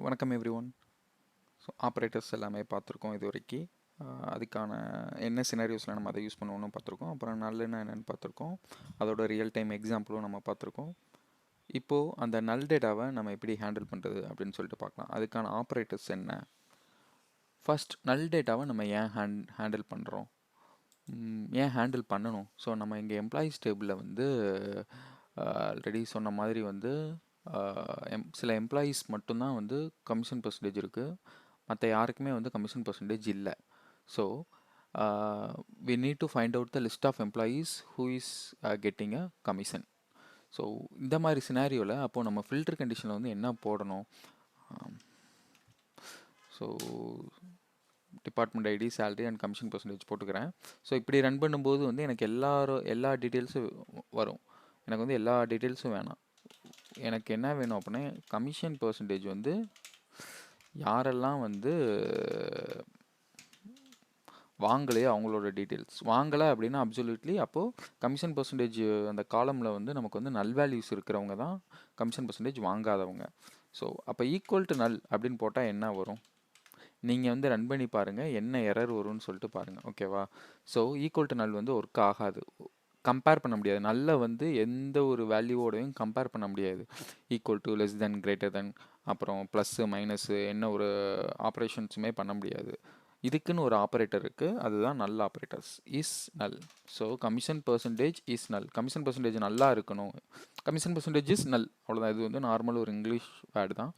வணக்கம் everyone. So operators எல்லாமே பார்த்துருக்கோம் இது வரைக்கும். அதுக்கான என்ன சினாரியோஸில் நம்ம அதை யூஸ் பண்ணுவோன்னு பார்த்துருக்கோம். அப்புறம் நல்லுன்னா என்னென்னு பார்த்துருக்கோம். அதோட ரியல் டைம் எக்ஸாம்பிளும் நம்ம பார்த்துருக்கோம். இப்போது அந்த நல் டேட்டாவை நம்ம எப்படி ஹேண்டில் பண்ணுறது அப்படின்னு சொல்லிட்டு பார்க்கலாம். அதுக்கான ஆப்ரேட்டர்ஸ் என்ன, ஃபர்ஸ்ட் நல் டேட்டாவை நம்ம ஏன் ஹேண்டில் பண்ணுறோம், ஏன் ஹேண்டில் பண்ணணும். ஸோ நம்ம இங்கே எம்ப்ளாயீஸ் டேபிளில் வந்து ஆல்ரெடி சொன்ன மாதிரி வந்து சில எம்ப்ளாயீஸ் மட்டும்தான் வந்து கமிஷன் பர்சன்டேஜ் இருக்குது, மற்ற யாருக்குமே வந்து கமிஷன் பர்சன்டேஜ் இல்லை. So we need to find out the list of employees who is getting a commission. So இந்த மாதிரி சினாரியோவில் அப்போது நம்ம ஃபில்டர் கண்டிஷனில் வந்து என்ன போடணும். So department ID, salary and commission percentage போட்டுக்கிறேன். ஸோ இப்படி ரன் பண்ணும்போது வந்து எனக்கு எல்லா டீட்டெயில்ஸும் வரும். எனக்கு வந்து எல்லா டீட்டெயில்ஸும் வேணாம். எனக்கு என்ன வேணும் அப்படின்னா கமிஷன் பர்சன்டேஜ் வந்து யாரெல்லாம் வந்து வாங்கலையோ அவங்களோட டீட்டெயில்ஸ். வாங்கலை அப்படின்னா அப்சல்யூட்லி அப்போது கமிஷன் பர்சன்டேஜ் அந்த காலமில் வந்து நமக்கு வந்து நல் வேல்யூஸ் இருக்கிறவங்க தான் கமிஷன் பர்சன்டேஜ் வாங்காதவங்க. ஸோ அப்போ ஈக்குவல் டு நல் அப்படின்னு போட்டால் என்ன வரும், நீங்கள் வந்து ரன் பண்ணி பாருங்கள் என்ன எரர் வரும்னு சொல்லிட்டு பாருங்கள். ஓகேவா. ஸோ ஈக்குவல் டு நல் வந்து ஒர்க் ஆகாது, கம்பேர் பண்ண முடியாது. நல்ல வந்து எந்த ஒரு வேல்யூவோடையும் கம்பேர் பண்ண முடியாது. Equal to, less than, greater than, அப்புறம் ப்ளஸ்ஸு மைனஸு என்ன ஒரு ஆப்ரேஷன்ஸுமே பண்ண முடியாது. இதுக்குன்னு ஒரு ஆப்ரேட்டர் இருக்குது, அதுதான் நல் ஆப்ரேட்டர்ஸ். இஸ் நல். ஸோ கமிஷன் பர்சன்டேஜ் இஸ் நல். கமிஷன் பர்சன்டேஜ் நல்லா இருக்கணும். கமிஷன் பர்சன்டேஜ் இஸ் நல், அவ்வளோதான். இது வந்து நார்மல் ஒரு இங்கிலீஷ் வேர்டு தான்.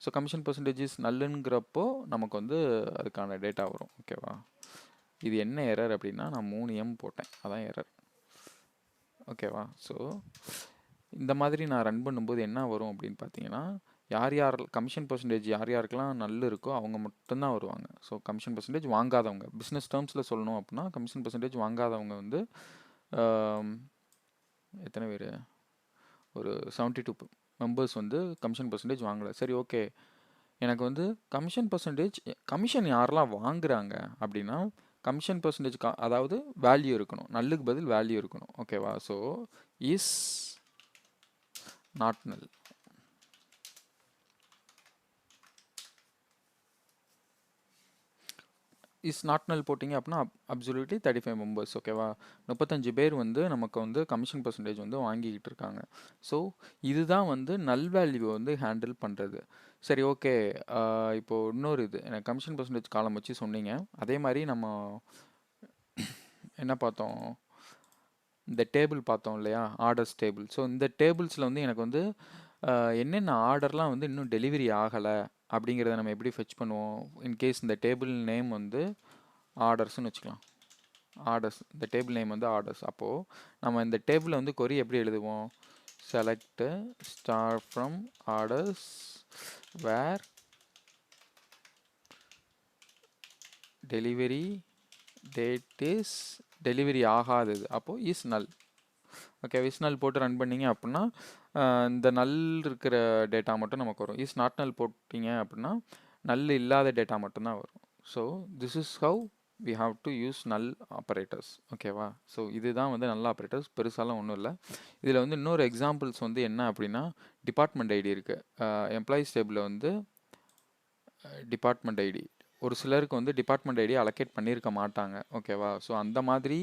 ஸோ கமிஷன் பர்சன்டேஜ் இஸ் நல்லுங்கிறப்போ நமக்கு வந்து அதுக்கான டேட்டா வரும். ஓகேவா. இது என்ன எரர் அப்படின்னா நான் 3M போட்டேன், அதான் எரர். ஓகேவா. ஸோ இந்த மாதிரி நான் ரன் பண்ணும்போது என்ன வரும் அப்படின்னு பார்த்தீங்கன்னா, யார் கமிஷன் பர்சன்டேஜ் யாருக்கெல்லாம் நல்ல இருக்கோ அவங்க மட்டும்தான் வருவாங்க. ஸோ கமிஷன் பர்சன்டேஜ் வாங்காதவங்க, பிஸ்னஸ் டேர்ம்ஸில் சொல்லணும் அப்படின்னா கமிஷன் பர்சன்டேஜ் வாங்காதவங்க வந்து எத்தனை பேர், ஒரு 72 மெம்பர்ஸ் வந்து கமிஷன் பர்சன்டேஜ் வாங்கலை. சரி, ஓகே. எனக்கு வந்து கமிஷன் பர்சன்டேஜ், கமிஷன் யாரெல்லாம் வாங்குறாங்க அப்படின்னா கமிஷன் பர்சன்டேஜ் அதாவது வேல்யூ இருக்கணும், நல்லுக்கு பதில் வேல்யூ இருக்கணும். ஓகேவா. ஸோ இஸ் நாட் நல். இஸ் நாட் நல் போட்டிங்க அப்படின்னா அப்சல்யூட்லி 35 மெம்பர்ஸ். ஓகேவா. 35 பேர் வந்து நமக்கு வந்து கமிஷன் பர்சன்டேஜ் வந்து வாங்கிக்கிட்டு இருக்காங்க. ஸோ இதுதான் வந்து நல் வேல்யூவை வந்து ஹேண்டில் பண்ணுறது. சரி, ஓகே. இப்போது இன்னொரு இது, எனக்கு கமிஷன் பர்சன்டேஜ் காலம் வச்சு சொன்னீங்க. அதே மாதிரி நம்ம என்ன பார்த்தோம், இந்த டேபிள் பார்த்தோம் இல்லையா, ஆர்டர்ஸ் டேபிள். ஸோ இந்த டேபிள்ஸில் வந்து எனக்கு வந்து என்னென்ன ஆர்டர்லாம் வந்து இன்னும் டெலிவரி ஆகலை அப்படிங்கிறத நம்ம எப்படி ஃபெச் பண்ணுவோம். இன்கேஸ் இந்த டேபிள் நேம் வந்து ஆர்டர்ஸ்னு வச்சுக்கலாம். ஆர்டர்ஸ், இந்த டேபிள் நேம் வந்து ஆர்டர்ஸ். அப்போது நம்ம இந்த டேபிளில் வந்து கொரி எப்படி எழுதுவோம், select star from orders where delivery date is delivery ஆகாதது, அப்போது இஸ் நல். ஓகே. இஸ் நல் போட்டு ரன் பண்ணிங்க அப்படின்னா இந்த நல் இருக்கிற டேட்டா மட்டும் நமக்கு வரும். இஸ் நாட் நல் போட்டிங்க அப்படின்னா நல் இல்லாத டேட்டா மட்டும்தான் வரும். So this is how we have to use null operators. ஓகேவா. ஸோ இதுதான் வந்து நல் ஆப்ரேட்டர்ஸ், பெருசாலாம் ஒன்றும் இல்லை. இதில் வந்து இன்னொரு எக்ஸாம்பிள்ஸ் வந்து என்ன அப்படின்னா, டிபார்ட்மெண்ட் ஐடி இருக்குது. எம்ப்ளாயீஸ் டேபிளில் வந்து டிபார்ட்மெண்ட் ஐடி, ஒரு சிலருக்கு வந்து டிபார்ட்மெண்ட் ஐடியை அலோகேட் பண்ணியிருக்க மாட்டாங்க. ஓகேவா. ஸோ அந்த மாதிரி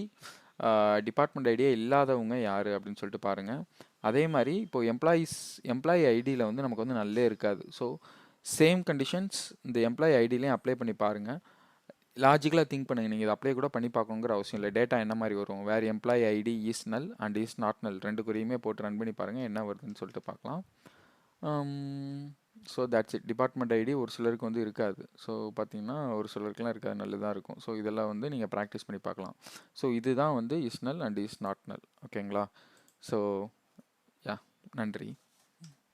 டிபார்ட்மெண்ட் ஐடியா இல்லாதவங்க யார் அப்படின்னு சொல்லிட்டு பாருங்கள். அதே மாதிரி இப்போது எம்ப்ளாயி ஐடியில் வந்து நமக்கு வந்து நல்லே இருக்காது. ஸோ சேம் கண்டிஷன்ஸ் இந்த எம்ப்ளாயி ஐடியிலையும் அப்ளை பண்ணி பாருங்கள். லாஜிக்கலாக திங்க் பண்ணுங்கள், நீங்கள் இதை அப்ளை கூட பண்ணி பார்க்கணுங்கிற அவசியம் இல்லை. டேட்டா என்ன மாதிரி வரும், வேறு employee ID is null and is not null ரெண்டு குறியுமே போட்டு ரன் பண்ணி பாருங்கள், என்ன வருதுன்னு சொல்லிட்டு பார்க்கலாம். So that's it. Department ID ஒரு சிலருக்கு வந்து இருக்காது. ஸோ பார்த்தீங்கன்னா ஒரு சிலருக்குலாம் இருக்காது, நல்லதாக இருக்கும். ஸோ இதெல்லாம் வந்து நீங்கள் ப்ராக்டிஸ் பண்ணி பார்க்கலாம். ஸோ இதுதான் வந்து is null and is not நல். ஓகேங்களா. ஸோ யா, நன்றி.